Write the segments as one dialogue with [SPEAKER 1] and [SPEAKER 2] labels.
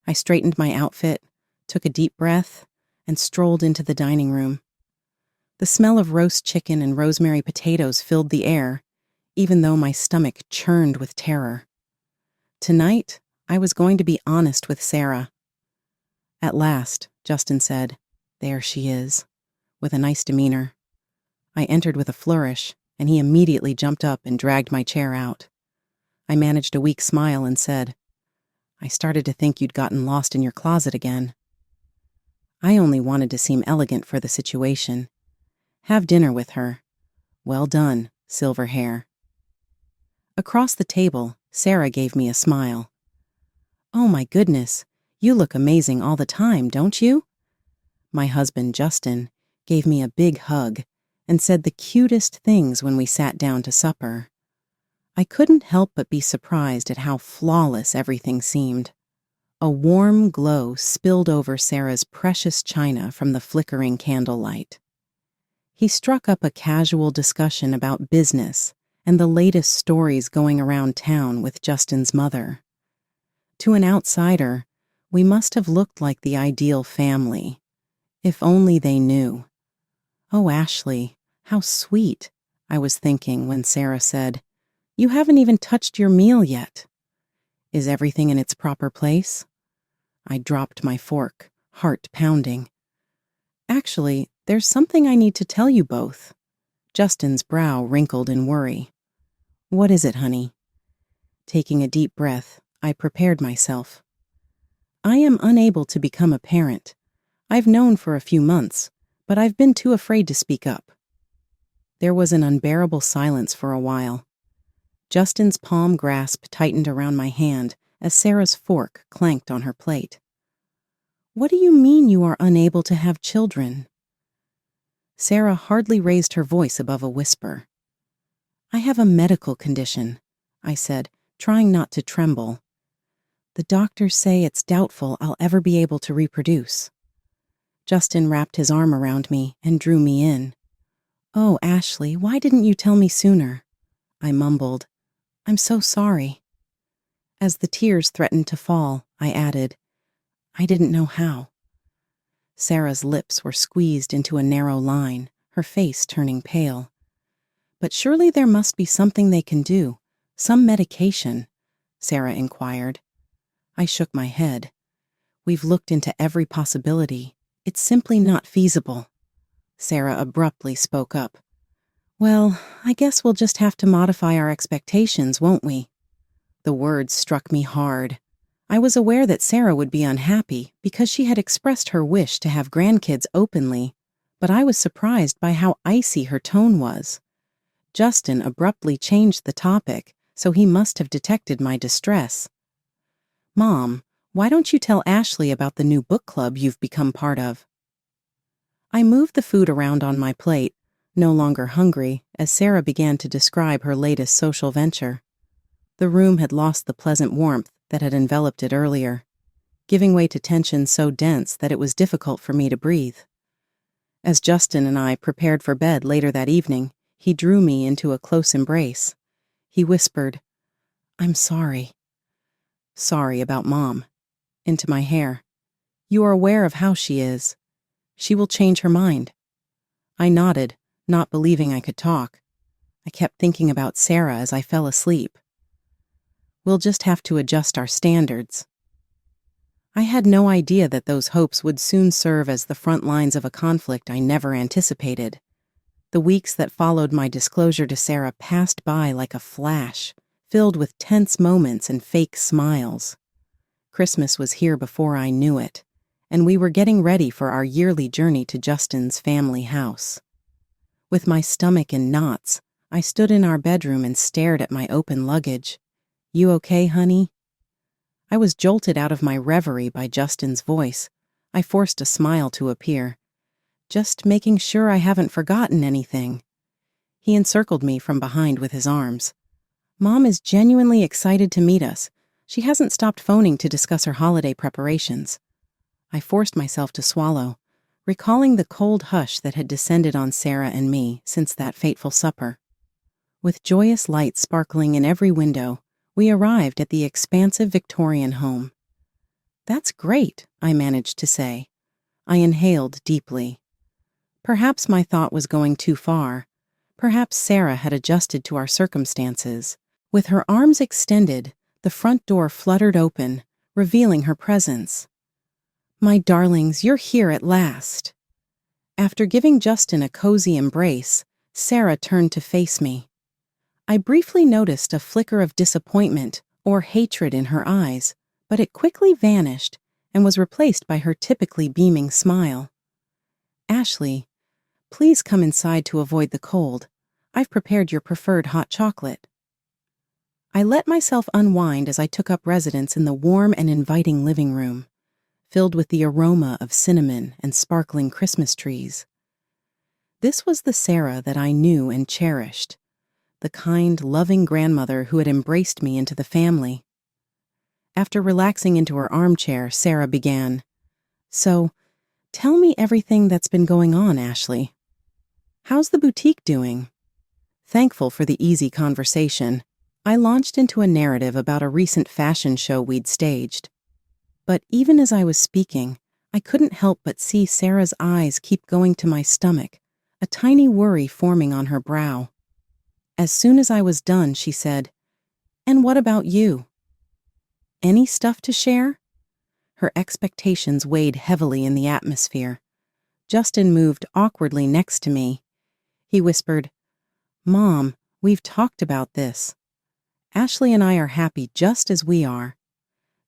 [SPEAKER 1] I straightened my outfit, took a deep breath, and strolled into the dining room. The smell of roast chicken and rosemary potatoes filled the air, even though my stomach churned with terror. Tonight, I was going to be honest with Sarah. At last, Justin said, "There she is," with a nice demeanor. I entered with a flourish, and he immediately jumped up and dragged my chair out. I managed a weak smile and said, "I started to think you'd gotten lost in your closet again." I only wanted to seem elegant for the situation. Have dinner with her. Well done, silver hair. Across the table, Sarah gave me a smile. "Oh my goodness, you look amazing all the time, don't you?" My husband, Justin, gave me a big hug and said the cutest things when we sat down to supper. I couldn't help but be surprised at how flawless everything seemed. A warm glow spilled over Sarah's precious china from the flickering candlelight. He struck up a casual discussion about business and the latest stories going around town with Justin's mother. To an outsider, we must have looked like the ideal family. If only they knew. "Oh, Ashley, how sweet," I was thinking when Sarah said, "You haven't even touched your meal yet. Is everything in its proper place?" I dropped my fork, heart pounding. "Actually, there's something I need to tell you both." Justin's brow wrinkled in worry. "What is it, honey?" Taking a deep breath, I prepared myself. "I am unable to become a parent. I've known for a few months, but I've been too afraid to speak up." There was an unbearable silence for a while. Justin's palm grasp tightened around my hand as Sarah's fork clanked on her plate. "What do you mean you are unable to have children?" Sarah hardly raised her voice above a whisper. "I have a medical condition," I said, trying not to tremble. "The doctors say it's doubtful I'll ever be able to reproduce." Justin wrapped his arm around me and drew me in. "Oh, Ashley, why didn't you tell me sooner?" I mumbled. "I'm so sorry." As the tears threatened to fall, I added, "I didn't know how." Sarah's lips were squeezed into a narrow line, her face turning pale. "But surely there must be something they can do, some medication," Sarah inquired. I shook my head. "We've looked into every possibility. It's simply not feasible." Sarah abruptly spoke up. "Well, I guess we'll just have to modify our expectations, won't we?" The words struck me hard. I was aware that Sarah would be unhappy because she had expressed her wish to have grandkids openly, but I was surprised by how icy her tone was. Justin abruptly changed the topic, so he must have detected my distress. "Mom, why don't you tell Ashley about the new book club you've become part of?" I moved the food around on my plate, no longer hungry, as Sarah began to describe her latest social venture. The room had lost the pleasant warmth that had enveloped it earlier, giving way to tension so dense that it was difficult for me to breathe. As Justin and I prepared for bed later that evening, he drew me into a close embrace. He whispered, "I'm sorry." "Sorry about Mom." Into my hair. "You are aware of how she is. She will change her mind." I nodded, not believing I could talk. I kept thinking about Sarah as I fell asleep. "We'll just have to adjust our standards." I had no idea that those hopes would soon serve as the front lines of a conflict I never anticipated. The weeks that followed my disclosure to Sarah passed by like a flash, filled with tense moments and fake smiles. Christmas was here before I knew it, and we were getting ready for our yearly journey to Justin's family house. With my stomach in knots, I stood in our bedroom and stared at my open luggage. "You okay, honey?" I was jolted out of my reverie by Justin's voice. I forced a smile to appear. "Just making sure I haven't forgotten anything." He encircled me from behind with his arms. "Mom is genuinely excited to meet us. She hasn't stopped phoning to discuss her holiday preparations." I forced myself to swallow, recalling the cold hush that had descended on Sarah and me since that fateful supper. With joyous lights sparkling in every window, we arrived at the expansive Victorian home. That's great, I managed to say. I inhaled deeply. Perhaps my thought was going too far. Perhaps Sarah had adjusted to our circumstances. With her arms extended, the front door fluttered open, revealing her presence. My darlings, you're here at last. After giving Justin a cozy embrace, Sarah turned to face me. I briefly noticed a flicker of disappointment or hatred in her eyes, but it quickly vanished and was replaced by her typically beaming smile. Ashley, please come inside to avoid the cold. I've prepared your preferred hot chocolate. I let myself unwind as I took up residence in the warm and inviting living room, filled with the aroma of cinnamon and sparkling Christmas trees. This was the Sarah that I knew and cherished, the kind, loving grandmother who had embraced me into the family. After relaxing into her armchair, Sarah began, "So, tell me everything that's been going on, Ashley. How's the boutique doing?" Thankful for the easy conversation, I launched into a narrative about a recent fashion show we'd staged. But even as I was speaking, I couldn't help but see Sarah's eyes keep going to my stomach, a tiny worry forming on her brow. As soon as I was done, she said, "And what about you? Any stuff to share?" Her expectations weighed heavily in the atmosphere. Justin moved awkwardly next to me. He whispered, "Mom, we've talked about this. Ashley and I are happy just as we are."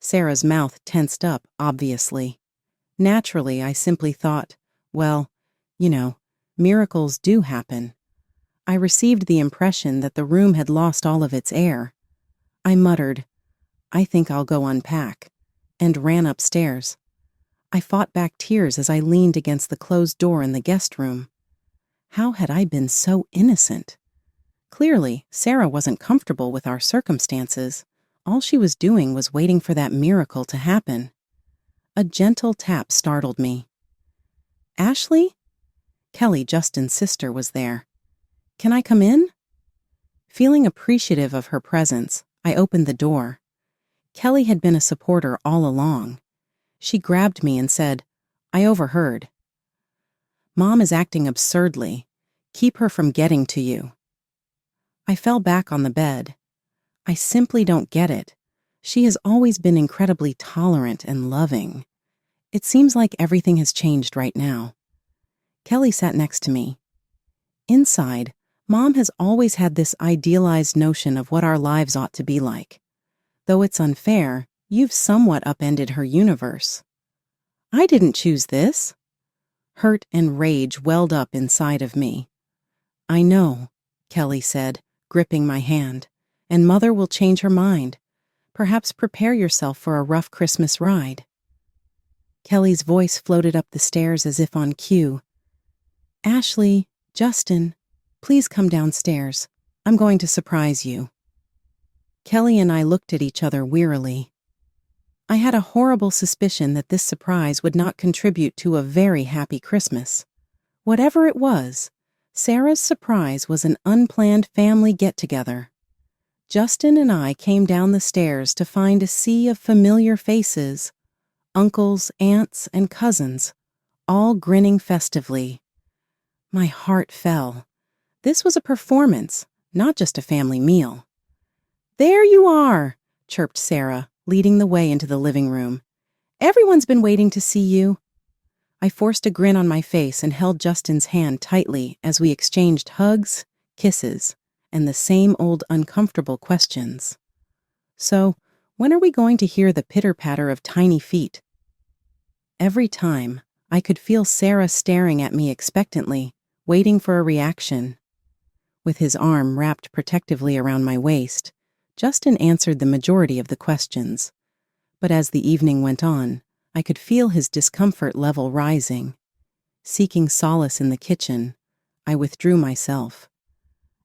[SPEAKER 1] Sarah's mouth tensed up, obviously. Naturally, I simply thought, well, miracles do happen. I received the impression that the room had lost all of its air. I muttered, "I think I'll go unpack," and ran upstairs. I fought back tears as I leaned against the closed door in the guest room. How had I been so innocent? Clearly, Sarah wasn't comfortable with our circumstances. All she was doing was waiting for that miracle to happen. A gentle tap startled me. "Ashley?" Kelly, Justin's sister, was there. "Can I come in?" Feeling appreciative of her presence, I opened the door. Kelly had been a supporter all along. She grabbed me and said, "I overheard. Mom is acting absurdly. Keep her from getting to you." I fell back on the bed. I simply don't get it. She has always been incredibly tolerant and loving. It seems like everything has changed right now. Kelly sat next to me. Inside, Mom has always had this idealized notion of what our lives ought to be like. Though it's unfair, you've somewhat upended her universe. I didn't choose this. Hurt and rage welled up inside of me. "I know," Kelly said, gripping my hand, "and Mother will change her mind. Perhaps prepare yourself for a rough Christmas ride." Kelly's voice floated up the stairs as if on cue. "Ashley, Justin, please come downstairs. I'm going to surprise you." Kelly and I looked at each other wearily. I had a horrible suspicion that this surprise would not contribute to a very happy Christmas. Whatever it was, Sarah's surprise was an unplanned family get-together. Justin and I came down the stairs to find a sea of familiar faces, uncles, aunts, and cousins, all grinning festively. My heart fell. This was a performance, not just a family meal. "There you are," chirped Sarah, leading the way into the living room. "Everyone's been waiting to see you." I forced a grin on my face and held Justin's hand tightly as we exchanged hugs, kisses, and the same old uncomfortable questions. "So, when are we going to hear the pitter-patter of tiny feet?" Every time, I could feel Sarah staring at me expectantly, waiting for a reaction. With his arm wrapped protectively around my waist, Justin answered the majority of the questions. But as the evening went on, I could feel his discomfort level rising. Seeking solace in the kitchen, I withdrew myself.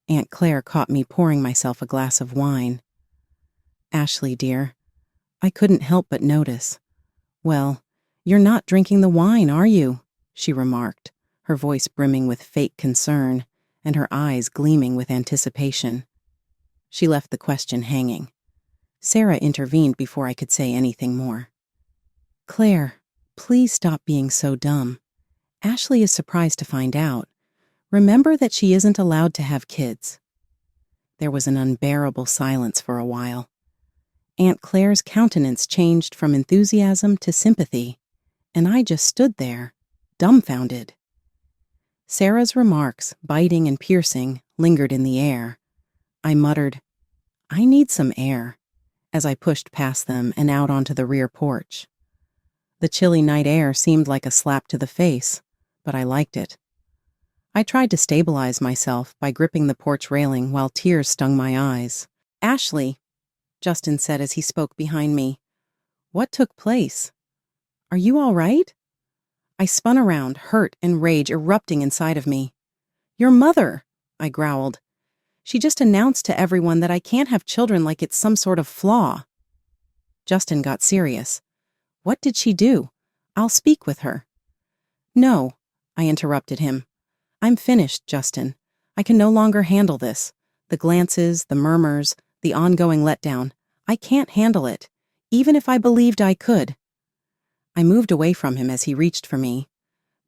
[SPEAKER 1] Aunt Claire caught me pouring myself a glass of wine. "Ashley, dear," I couldn't help but notice. "Well, you're not drinking the wine, are you?" she remarked, her voice brimming with fake concern and her eyes gleaming with anticipation. She left the question hanging. Sarah intervened before I could say anything more. Claire, please stop being so dumb. Ashley is surprised to find out. Remember that she isn't allowed to have kids." There was an unbearable silence for a while. Aunt Claire's countenance changed from enthusiasm to sympathy, and I just stood there, dumbfounded. Sarah's remarks, biting and piercing, lingered in the air. I muttered, "I need some air," as I pushed past them and out onto the rear porch. The chilly night air seemed like a slap to the face, but I liked it. I tried to stabilize myself by gripping the porch railing while tears stung my eyes. "Ashley," Justin said as he spoke behind me, "what took place? Are you all right?" I spun around, hurt and rage erupting inside of me. "Your mother," I growled. "She just announced to everyone that I can't have children like it's some sort of flaw." Justin got serious. "What did she do? I'll speak with her." "No," I interrupted him. "I'm finished, Justin. I can no longer handle this. The glances, the murmurs, the ongoing letdown. I can't handle it, even if I believed I could." I moved away from him as he reached for me.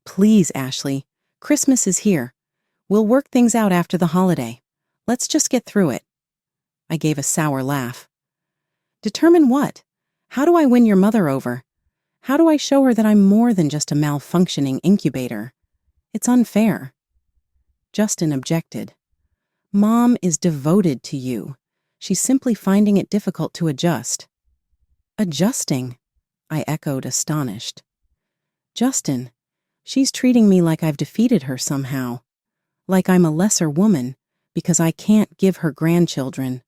[SPEAKER 1] "Please, Ashley, Christmas is here. We'll work things out after the holiday. Let's just get through it." I gave a sour laugh. "Determine what? How do I win your mother over? How do I show her that I'm more than just a malfunctioning incubator? It's unfair." Justin objected. "Mom is devoted to you. She's simply finding it difficult to adjust." "Adjusting?" I echoed, astonished. "Justin, she's treating me like I've defeated her somehow. Like I'm a lesser woman because I can't give her grandchildren."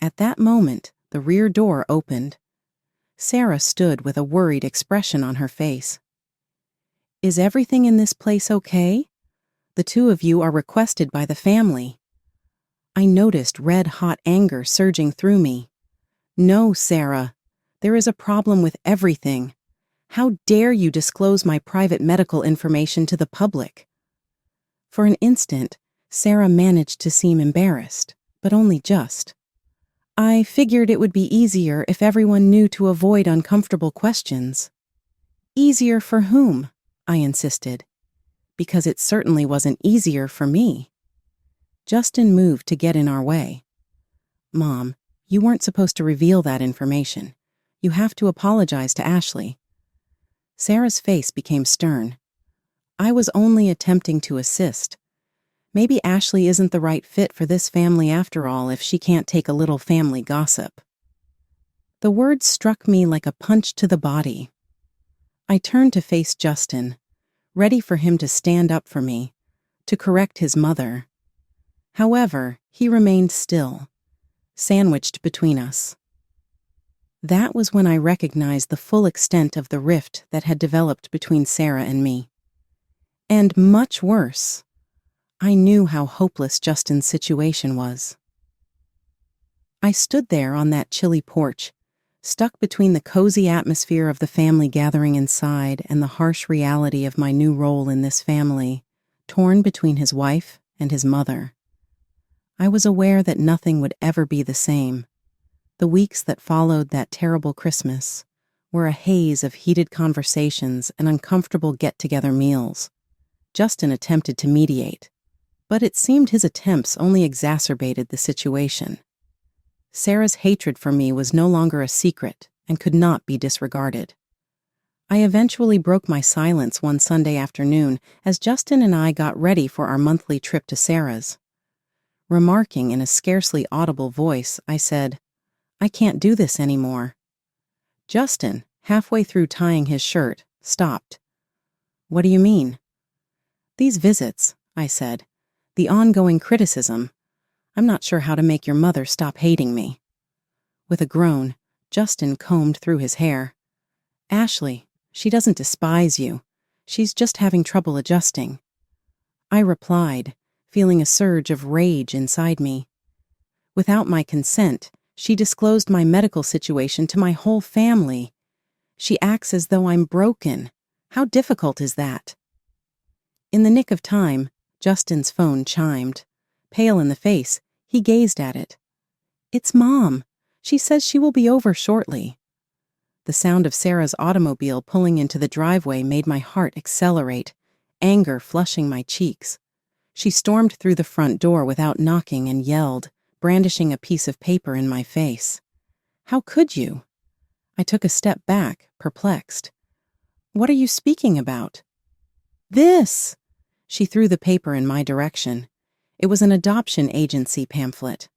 [SPEAKER 1] At that moment, the rear door opened. Sarah stood with a worried expression on her face. "Is everything in this place okay? The two of you are requested by the family." I noticed red-hot anger surging through me. "No, Sarah. There is a problem with everything. How dare you disclose my private medical information to the public?" For an instant, Sarah managed to seem embarrassed, but only just. "I figured it would be easier if everyone knew to avoid uncomfortable questions." "Easier for whom?" I insisted. "Because it certainly wasn't easier for me." Justin moved to get in our way. "Mom, you weren't supposed to reveal that information. You have to apologize to Ashley." Sarah's face became stern. "I was only attempting to assist. Maybe Ashley isn't the right fit for this family after all if she can't take a little family gossip." The words struck me like a punch to the body. I turned to face Justin, ready for him to stand up for me, to correct his mother. However, he remained still, sandwiched between us. That was when I recognized the full extent of the rift that had developed between Sarah and me. And much worse, I knew how hopeless Justin's situation was. I stood there on that chilly porch, stuck between the cozy atmosphere of the family gathering inside and the harsh reality of my new role in this family, torn between his wife and his mother. I was aware that nothing would ever be the same. The weeks that followed that terrible Christmas were a haze of heated conversations and uncomfortable get-together meals. Justin attempted to mediate, but it seemed his attempts only exacerbated the situation. Sarah's hatred for me was no longer a secret and could not be disregarded. I eventually broke my silence one Sunday afternoon as Justin and I got ready for our monthly trip to Sarah's. Remarking in a scarcely audible voice, I said, "I can't do this anymore." Justin, halfway through tying his shirt, stopped. "What do you mean?" "These visits," I said. "The ongoing criticism. I'm not sure how to make your mother stop hating me." With a groan, Justin combed through his hair. "Ashley, she doesn't despise you. She's just having trouble adjusting." I replied, feeling a surge of rage inside me. Without my consent, she disclosed my medical situation to my whole family. She acts as though I'm broken. How difficult is that? In the nick of time, Justin's phone chimed. Pale in the face, he gazed at it. "It's Mom. She says she will be over shortly." The sound of Sarah's automobile pulling into the driveway made my heart accelerate, anger flushing my cheeks. She stormed through the front door without knocking and yelled, brandishing a piece of paper in my face. "How could you?" I took a step back, perplexed. "What are you speaking about?" "This!" She threw the paper in my direction. It was an adoption agency pamphlet.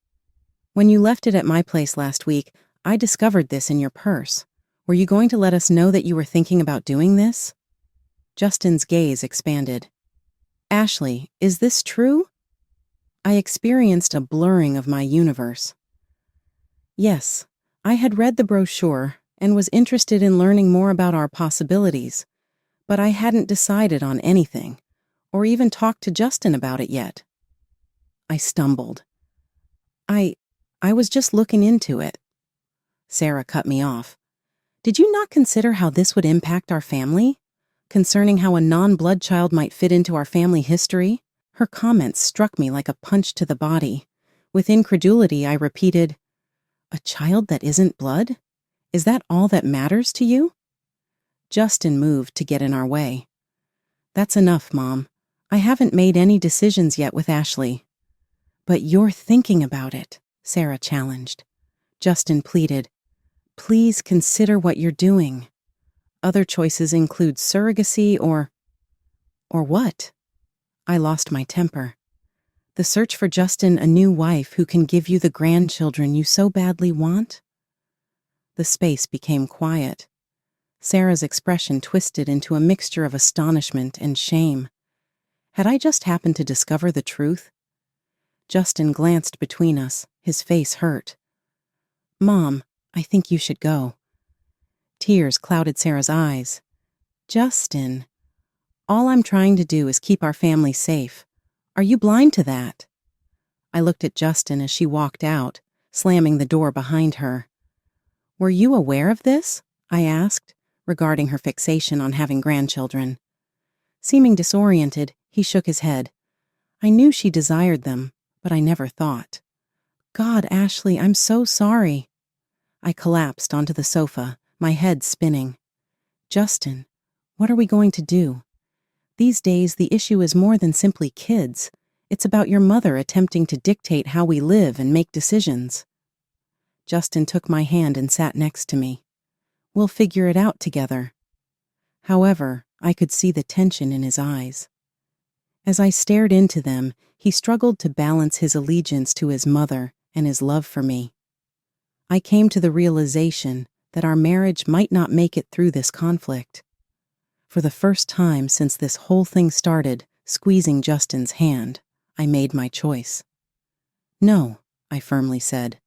[SPEAKER 1] "When you left it at my place last week, I discovered this in your purse. Were you going to let us know that you were thinking about doing this?" Justin's gaze expanded. "Ashley, is this true?" I experienced a blurring of my universe. Yes, I had read the brochure and was interested in learning more about our possibilities, but I hadn't decided on anything, or even talked to Justin about it yet. I stumbled. I was just looking into it." Sarah cut me off. "Did you not consider how this would impact our family? Concerning how a non-blood child might fit into our family history?" Her comments struck me like a punch to the body. With incredulity, I repeated, "A child that isn't blood? Is that all that matters to you?" Justin moved to get in our way. "That's enough, Mom. I haven't made any decisions yet with Ashley." "But you're thinking about it," Sarah challenged. Justin pleaded, "Please consider what you're doing. Other choices include surrogacy or what?" I lost my temper. "The search for Justin a new wife who can give you the grandchildren you so badly want?" The space became quiet. Sarah's expression twisted into a mixture of astonishment and shame. Had I just happened to discover the truth? Justin glanced between us, his face hurt. "Mom, I think you should go." Tears clouded Sarah's eyes. "Justin, all I'm trying to do is keep our family safe. Are you blind to that?" I looked at Justin as she walked out, slamming the door behind her. "Were you aware of this?" I asked, regarding her fixation on having grandchildren. Seeming disoriented, he shook his head. "I knew she desired them, but I never thought." "God, Ashley, I'm so sorry." I collapsed onto the sofa, my head spinning. "Justin, what are we going to do? These days, the issue is more than simply kids. It's about your mother attempting to dictate how we live and make decisions." Justin took my hand and sat next to me. "We'll figure it out together." However, I could see the tension in his eyes. As I stared into them, he struggled to balance his allegiance to his mother and his love for me. I came to the realization that our marriage might not make it through this conflict. For the first time since this whole thing started, squeezing Justin's hand, I made my choice. "No," I firmly said.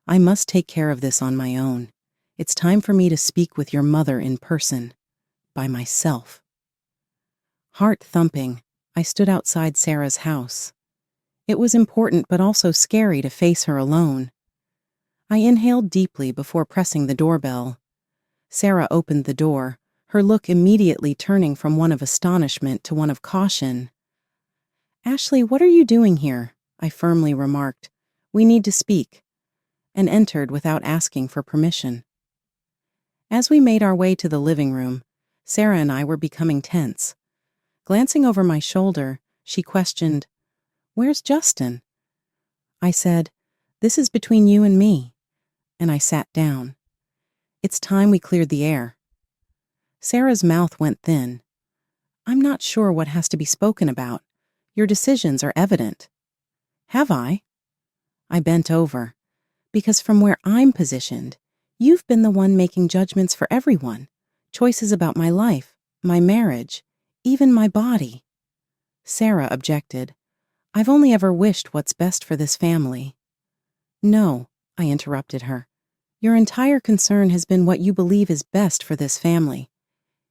[SPEAKER 1] "I must take care of this on my own. It's time for me to speak with your mother in person, by myself." Heart thumping, I stood outside Sarah's house. It was important but also scary to face her alone. I inhaled deeply before pressing the doorbell. Sarah opened the door, her look immediately turning from one of astonishment to one of caution. "Ashley, what are you doing here?" I firmly remarked. "We need to speak," and entered without asking for permission. As we made our way to the living room, Sarah and I were becoming tense. Glancing over my shoulder, she questioned, "Where's Justin?" I said, "This is between you and me," and I sat down. It's time we cleared the air. Sarah's mouth went thin. "I'm not sure what has to be spoken about. Your decisions are evident." "Have I?" I bent over. "Because from where I'm positioned, you've been the one making judgments for everyone. Choices about my life, my marriage, even my body." Sarah objected. "I've only ever wished what's best for this family." "No," I interrupted her. "Your entire concern has been what you believe is best for this family.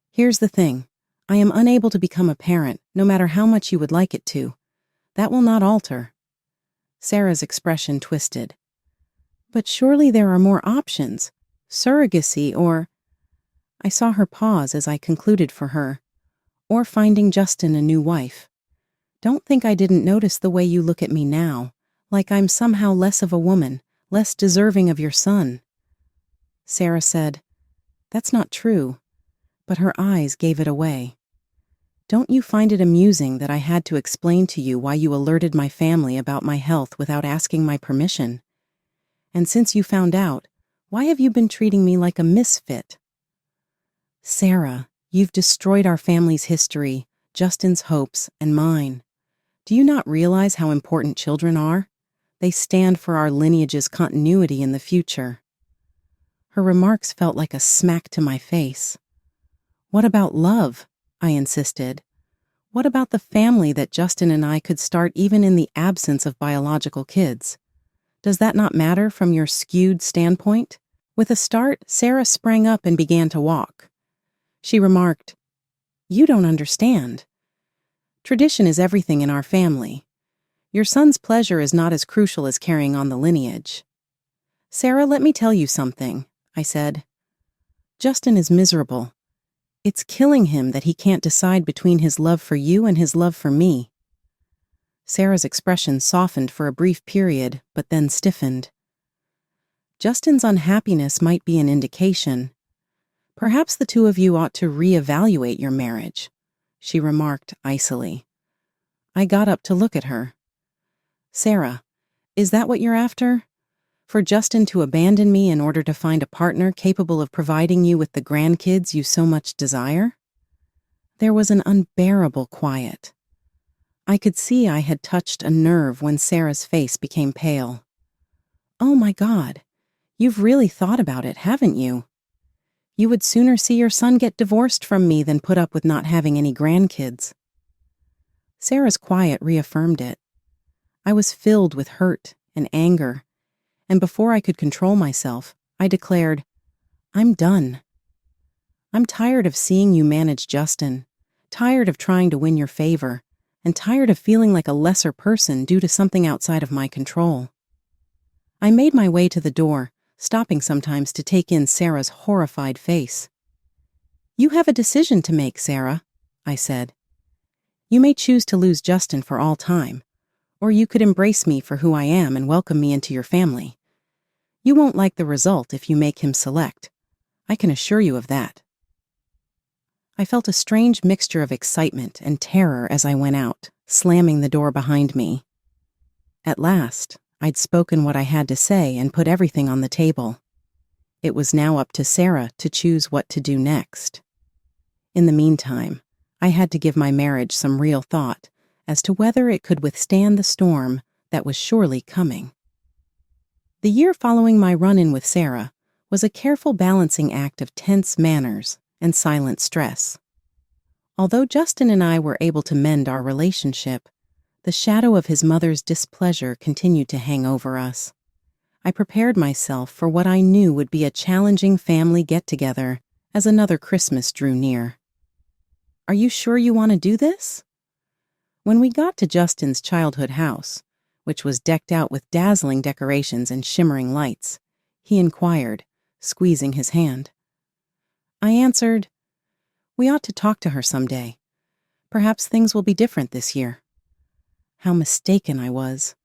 [SPEAKER 1] Here's the thing. I am unable to become a parent, no matter how much you would like it to. That will not alter." Sarah's expression twisted. "But surely there are more options. Surrogacy or—" I saw her pause as I concluded for her. "Or finding Justin a new wife. Don't think I didn't notice the way you look at me now, like I'm somehow less of a woman, less deserving of your son." Sarah said, That's not true, but her eyes gave it away. Don't you find it amusing that I had to explain to you why you alerted my family about my health without asking my permission? And since you found out, why have you been treating me like a misfit? Sarah, you've destroyed our family's history, Justin's hopes, and mine. Do you not realize how important children are? They stand for our lineage's continuity in the future. Her remarks felt like a smack to my face. What about love? I insisted. What about the family that Justin and I could start even in the absence of biological kids? Does that not matter from your skewed standpoint? With a start, Sarah sprang up and began to walk. She remarked, "You don't understand. Tradition is everything in our family. Your son's pleasure is not as crucial as carrying on the lineage." "Sarah, let me tell you something," I said. "Justin is miserable. It's killing him that he can't decide between his love for you and his love for me." Sarah's expression softened for a brief period, but then stiffened. "Justin's unhappiness might be an indication. Perhaps the two of you ought to reevaluate your marriage," she remarked icily. I got up to look at her. "Sarah, is that what you're after? For Justin to abandon me in order to find a partner capable of providing you with the grandkids you so much desire?" There was an unbearable quiet. I could see I had touched a nerve when Sarah's face became pale. "Oh my God, you've really thought about it, haven't you? You would sooner see your son get divorced from me than put up with not having any grandkids." Sarah's quiet reaffirmed it. I was filled with hurt and anger, and before I could control myself, I declared, "I'm done. I'm tired of seeing you manage Justin, tired of trying to win your favor, and tired of feeling like a lesser person due to something outside of my control." I made my way to the door, stopping sometimes to take in Sarah's horrified face. "You have a decision to make, Sarah," I said. "You may choose to lose Justin for all time, or you could embrace me for who I am and welcome me into your family. You won't like the result if you make him select. I can assure you of that." I felt a strange mixture of excitement and terror as I went out, slamming the door behind me. At last, I'd spoken what I had to say and put everything on the table. It was now up to Sarah to choose what to do next. In the meantime, I had to give my marriage some real thought as to whether it could withstand the storm that was surely coming. The year following my run-in with Sarah was a careful balancing act of tense manners and silent stress. Although Justin and I were able to mend our relationship, the shadow of his mother's displeasure continued to hang over us. I prepared myself for what I knew would be a challenging family get-together as another Christmas drew near. "Are you sure you want to do this?" When we got to Justin's childhood house, which was decked out with dazzling decorations and shimmering lights, he inquired, squeezing his hand. I answered, "We ought to talk to her someday. Perhaps things will be different this year." How mistaken I was.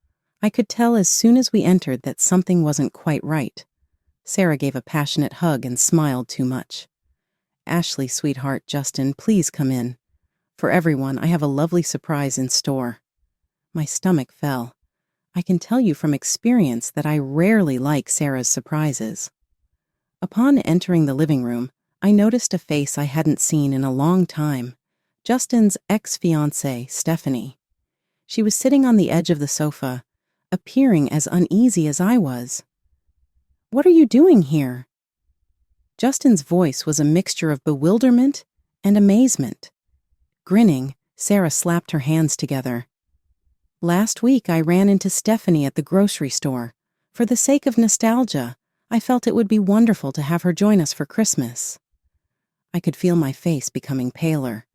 [SPEAKER 1] I could tell as soon as we entered that something wasn't quite right. Sarah gave a passionate hug and smiled too much. "Ashley, sweetheart, Justin, please come in. For everyone, I have a lovely surprise in store." My stomach fell. I can tell you from experience that I rarely like Sarah's surprises. Upon entering the living room, I noticed a face I hadn't seen in a long time, Justin's ex-fiancée, Stephanie. She was sitting on the edge of the sofa, appearing as uneasy as I was. "What are you doing here?" Justin's voice was a mixture of bewilderment and amazement. Grinning, Sarah slapped her hands together. "Last week I ran into Stephanie at the grocery store. For the sake of nostalgia, I felt it would be wonderful to have her join us for Christmas." I could feel my face becoming paler.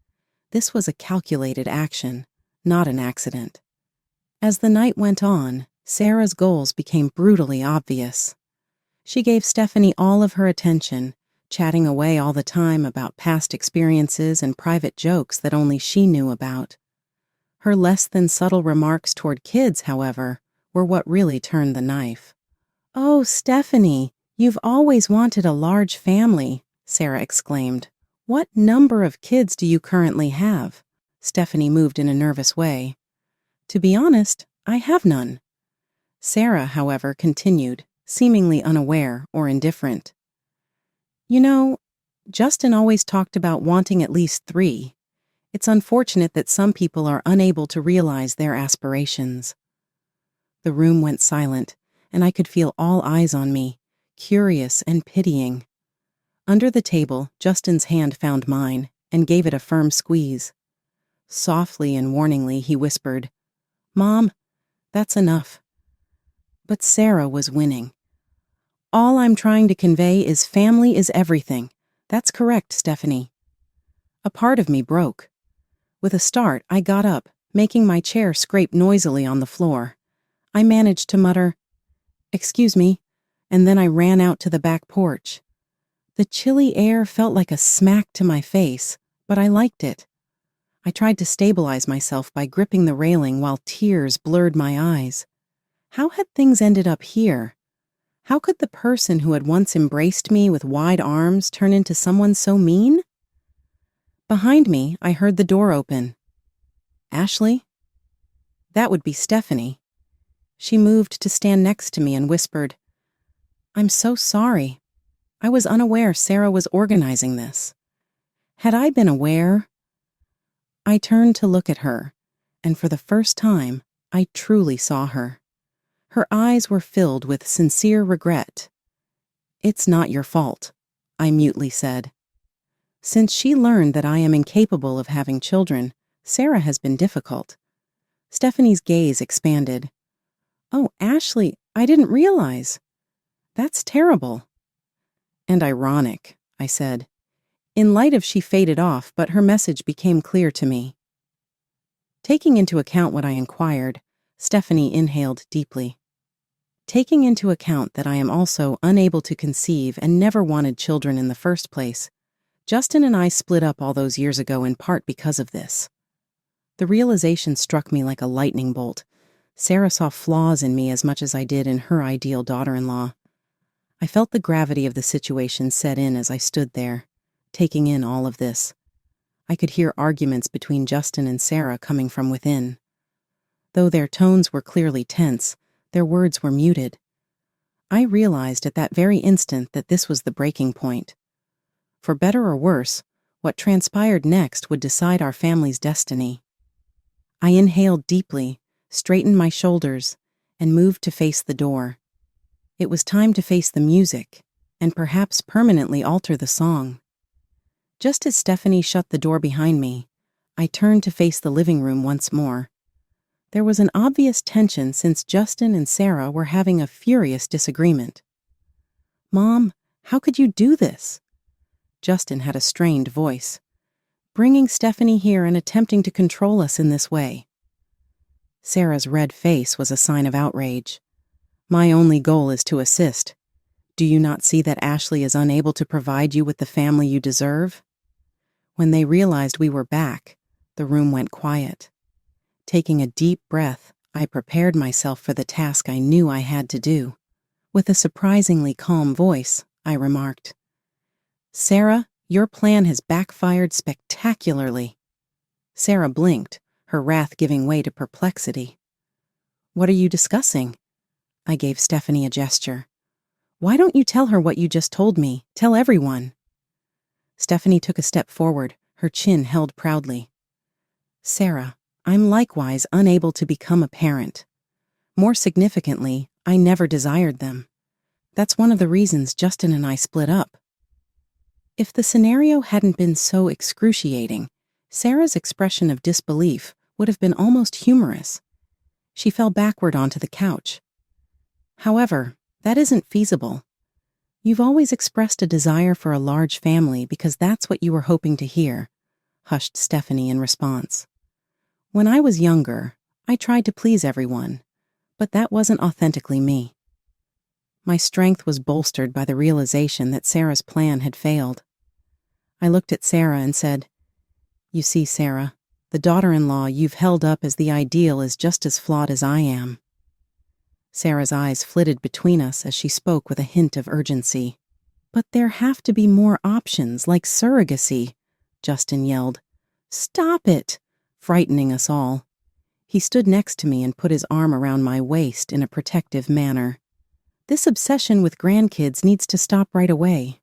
[SPEAKER 1] This was a calculated action, not an accident. As the night went on, Sarah's goals became brutally obvious. She gave Stephanie all of her attention, chatting away all the time about past experiences and private jokes that only she knew about. Her less than subtle remarks toward kids, however, were what really turned the knife. "Oh, Stephanie, you've always wanted a large family," Sarah exclaimed. "What number of kids do you currently have?" Stephanie moved in a nervous way. "To be honest, I have none." Sarah, however, continued, seemingly unaware or indifferent. "You know, Justin always talked about wanting at least 3. It's unfortunate that some people are unable to realize their aspirations." The room went silent, and I could feel all eyes on me, curious and pitying. Under the table, Justin's hand found mine and gave it a firm squeeze. Softly and warningly, he whispered, "Mom, that's enough." But Sarah was winning. "All I'm trying to convey is family is everything. That's correct, Stephanie." A part of me broke. With a start, I got up, making my chair scrape noisily on the floor. I managed to mutter, "Excuse me," and then I ran out to the back porch. The chilly air felt like a smack to my face, but I liked it. I tried to stabilize myself by gripping the railing while tears blurred my eyes. How had things ended up here? How could the person who had once embraced me with wide arms turn into someone so mean? Behind me, I heard the door open. Ashley? That would be Stephanie. She moved to stand next to me and whispered, "I'm so sorry. I was unaware Sarah was organizing this." Had I been aware? I turned to look at her, and for the first time, I truly saw her. Her eyes were filled with sincere regret. "It's not your fault," I mutely said. Since she learned that I am incapable of having children, Sarah has been difficult. Stephanie's gaze expanded. "Oh, Ashley, I didn't realize. That's terrible." "And ironic," I said. In light of she faded off, but her message became clear to me. Taking into account what I inquired, Stephanie inhaled deeply. "Taking into account that I am also unable to conceive and never wanted children in the first place, Justin and I split up all those years ago in part because of this." The realization struck me like a lightning bolt. Sarah saw flaws in me as much as I did in her ideal daughter-in-law. I felt the gravity of the situation set in as I stood there, taking in all of this. I could hear arguments between Justin and Sarah coming from within. Though their tones were clearly tense, their words were muted. I realized at that very instant that this was the breaking point. For better or worse, what transpired next would decide our family's destiny. I inhaled deeply, straightened my shoulders, and moved to face the door. It was time to face the music, and perhaps permanently alter the song. Just as Stephanie shut the door behind me, I turned to face the living room once more. There was an obvious tension since Justin and Sarah were having a furious disagreement. "Mom, how could you do this?" Justin had a strained voice. "Bringing Stephanie here and attempting to control us in this way." Sarah's red face was a sign of outrage. "My only goal is to assist. Do you not see that Ashley is unable to provide you with the family you deserve?" When they realized we were back, the room went quiet. Taking a deep breath, I prepared myself for the task I knew I had to do. With a surprisingly calm voice, I remarked, "Sarah, your plan has backfired spectacularly." Sarah blinked, her wrath giving way to perplexity. "What are you discussing?" I gave Stephanie a gesture. "Why don't you tell her what you just told me? Tell everyone." Stephanie took a step forward, her chin held proudly. "Sarah, I'm likewise unable to become a parent. More significantly, I never desired them. That's one of the reasons Justin and I split up." If the scenario hadn't been so excruciating, Sarah's expression of disbelief would have been almost humorous. She fell backward onto the couch. "However, that isn't feasible. You've always expressed a desire for a large family because that's what you were hoping to hear," hushed Stephanie in response. "When I was younger, I tried to please everyone, but that wasn't authentically me." My strength was bolstered by the realization that Sarah's plan had failed. I looked at Sarah and said, "You see, Sarah, the daughter-in-law you've held up as the ideal is just as flawed as I am." Sarah's eyes flitted between us as she spoke with a hint of urgency. But there have to be more options, like surrogacy, Justin yelled. Stop it, frightening us all. He stood next to me and put his arm around my waist in a protective manner. This obsession with grandkids needs to stop right away.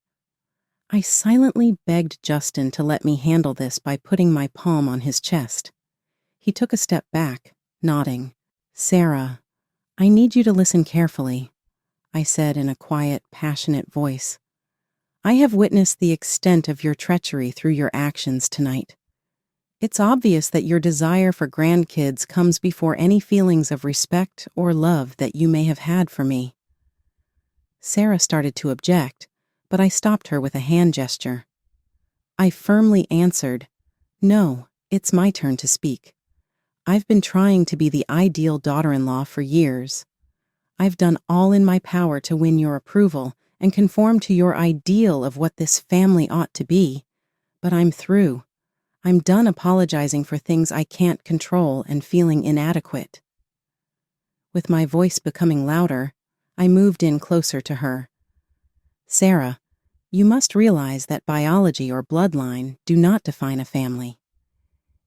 [SPEAKER 1] I silently begged Justin to let me handle this by putting my palm on his chest. He took a step back, nodding. Sarah, I need you to listen carefully, I said in a quiet, passionate voice. I have witnessed the extent of your treachery through your actions tonight. It's obvious that your desire for grandkids comes before any feelings of respect or love that you may have had for me. Sarah started to object, but I stopped her with a hand gesture. I firmly answered, No, it's my turn to speak. I've been trying to be the ideal daughter-in-law for years. I've done all in my power to win your approval and conform to your ideal of what this family ought to be, but I'm through. I'm done apologizing for things I can't control and feeling inadequate. With my voice becoming louder, I moved in closer to her. Sarah, you must realize that biology or bloodline do not define a family.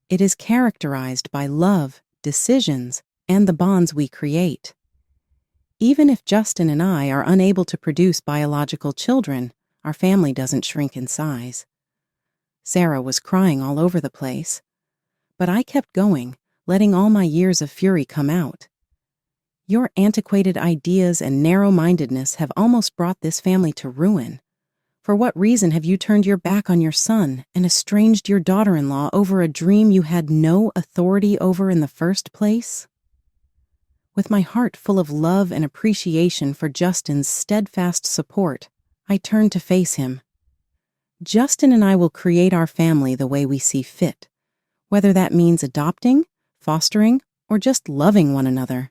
[SPEAKER 1] It is characterized by love, decisions, and the bonds we create. Even if Justin and I are unable to produce biological children, our family doesn't shrink in size. Sarah was crying all over the place, but I kept going, letting all my years of fury come out. Your antiquated ideas and narrow-mindedness have almost brought this family to ruin. For what reason have you turned your back on your son and estranged your daughter-in-law over a dream you had no authority over in the first place? With my heart full of love and appreciation for Justin's steadfast support, I turned to face him. Justin and I will create our family the way we see fit, whether that means adopting, fostering, or just loving one another.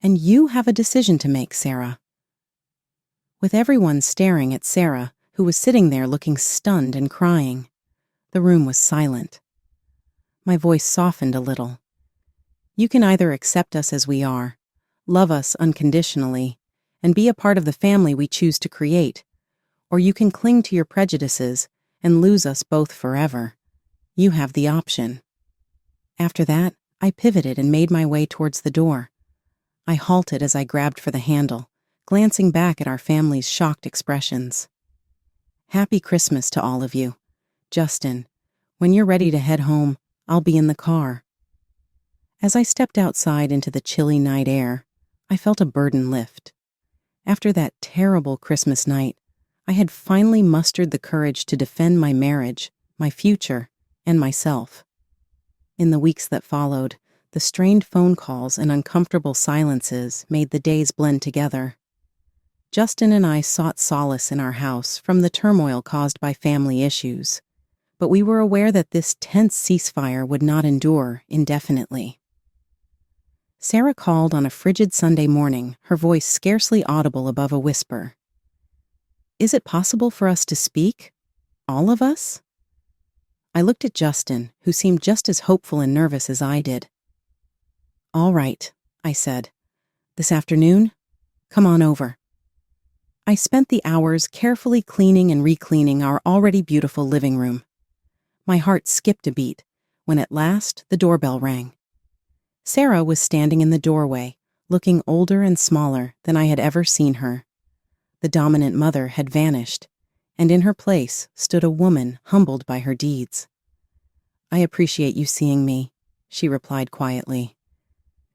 [SPEAKER 1] And you have a decision to make, Sarah. With everyone staring at Sarah, who was sitting there looking stunned and crying, the room was silent. My voice softened a little. You can either accept us as we are, love us unconditionally, and be a part of the family we choose to create, or you can cling to your prejudices and lose us both forever. You have the option. After that, I pivoted and made my way towards the door. I halted as I grabbed for the handle, glancing back at our family's shocked expressions. Happy Christmas to all of you. Justin, when you're ready to head home, I'll be in the car. As I stepped outside into the chilly night air, I felt a burden lift. After that terrible Christmas night, I had finally mustered the courage to defend my marriage, my future, and myself. In the weeks that followed, the strained phone calls and uncomfortable silences made the days blend together. Justin and I sought solace in our house from the turmoil caused by family issues, but we were aware that this tense ceasefire would not endure indefinitely. Sarah called on a frigid Sunday morning, her voice scarcely audible above a whisper. Is it possible for us to speak? All of us? I looked at Justin, who seemed just as hopeful and nervous as I did. All right, I said. This afternoon? Come on over. I spent the hours carefully cleaning and re-cleaning our already beautiful living room. My heart skipped a beat when at last the doorbell rang. Sarah was standing in the doorway, looking older and smaller than I had ever seen her. The dominant mother had vanished, and in her place stood a woman humbled by her deeds. I appreciate you seeing me, she replied quietly.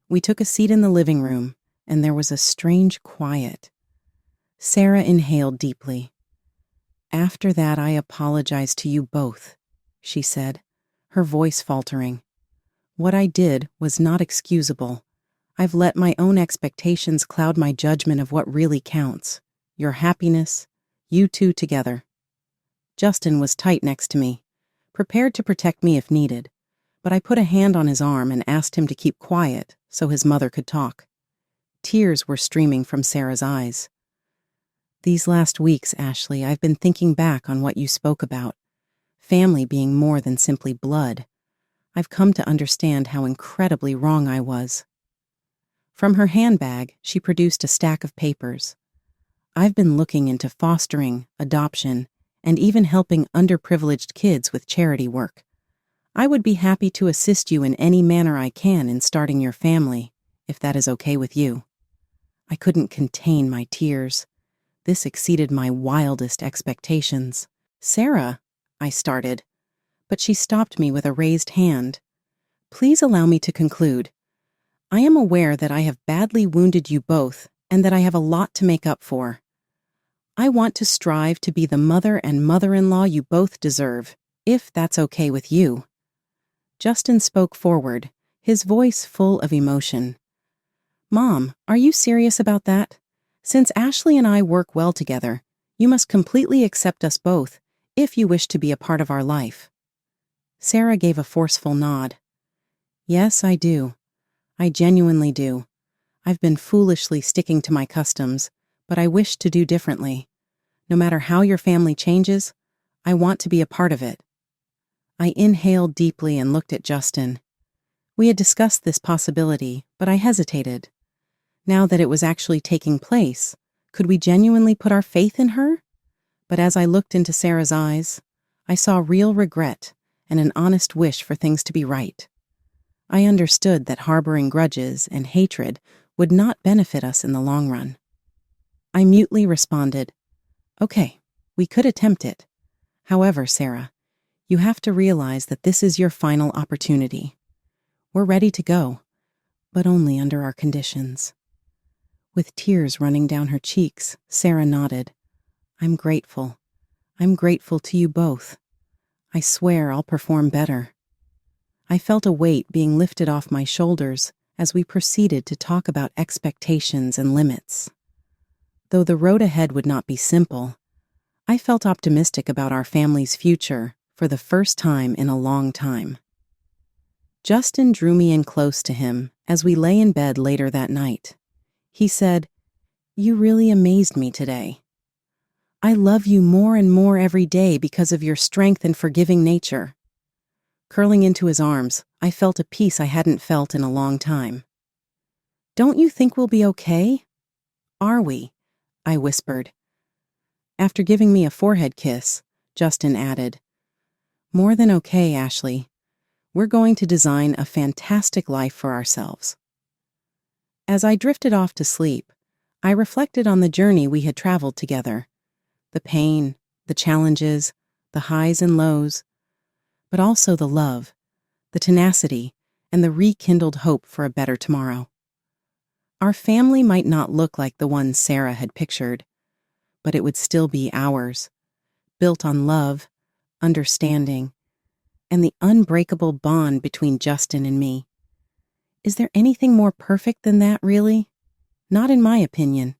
[SPEAKER 1] We took a seat in the living room, and there was a strange quiet. Sarah inhaled deeply. After that, I apologize to you both, she said, her voice faltering. What I did was not excusable. I've let my own expectations cloud my judgment of what really counts. Your happiness, you two together. Justin was tight next to me, prepared to protect me if needed, but I put a hand on his arm and asked him to keep quiet so his mother could talk. Tears were streaming from Sarah's eyes. These last weeks, Ashley, I've been thinking back on what you spoke about, family being more than simply blood. I've come to understand how incredibly wrong I was. From her handbag, she produced a stack of papers. I've been looking into fostering, adoption, and even helping underprivileged kids with charity work. I would be happy to assist you in any manner I can in starting your family, if that is okay with you." I couldn't contain my tears. This exceeded my wildest expectations. "Sarah," I started, but she stopped me with a raised hand. "Please allow me to conclude. I am aware that I have badly wounded you both and that I have a lot to make up for. I want to strive to be the mother and mother-in-law you both deserve, if that's okay with you." Justin spoke forward, his voice full of emotion. "Mom, are you serious about that? Since Ashley and I work well together, you must completely accept us both, if you wish to be a part of our life." Sarah gave a forceful nod. "Yes, I do. I genuinely do. I've been foolishly sticking to my customs, but I wish to do differently. No matter how your family changes, I want to be a part of it." I inhaled deeply and looked at Justin. We had discussed this possibility, but I hesitated. Now that it was actually taking place, could we genuinely put our faith in her? But as I looked into Sarah's eyes, I saw real regret and an honest wish for things to be right. I understood that harboring grudges and hatred would not benefit us in the long run. I mutely responded, "Okay, we could attempt it. However, Sarah, you have to realize that this is your final opportunity. We're ready to go, but only under our conditions." With tears running down her cheeks, Sarah nodded. "I'm grateful. I'm grateful to you both. I swear I'll perform better." I felt a weight being lifted off my shoulders as we proceeded to talk about expectations and limits. Though the road ahead would not be simple, I felt optimistic about our family's future for the first time in a long time. Justin drew me in close to him as we lay in bed later that night. He said, "You really amazed me today. I love you more and more every day because of your strength and forgiving nature." Curling into his arms, I felt a peace I hadn't felt in a long time. "Don't you think we'll be okay?" "Are we?" I whispered. After giving me a forehead kiss, Justin added, "More than okay, Ashley. We're going to design a fantastic life for ourselves." As I drifted off to sleep, I reflected on the journey we had traveled together. The pain, the challenges, the highs and lows, but also the love, the tenacity, and the rekindled hope for a better tomorrow. Our family might not look like the one Sarah had pictured, but it would still be ours, built on love, understanding, and the unbreakable bond between Justin and me. Is there anything more perfect than that, really? Not in my opinion.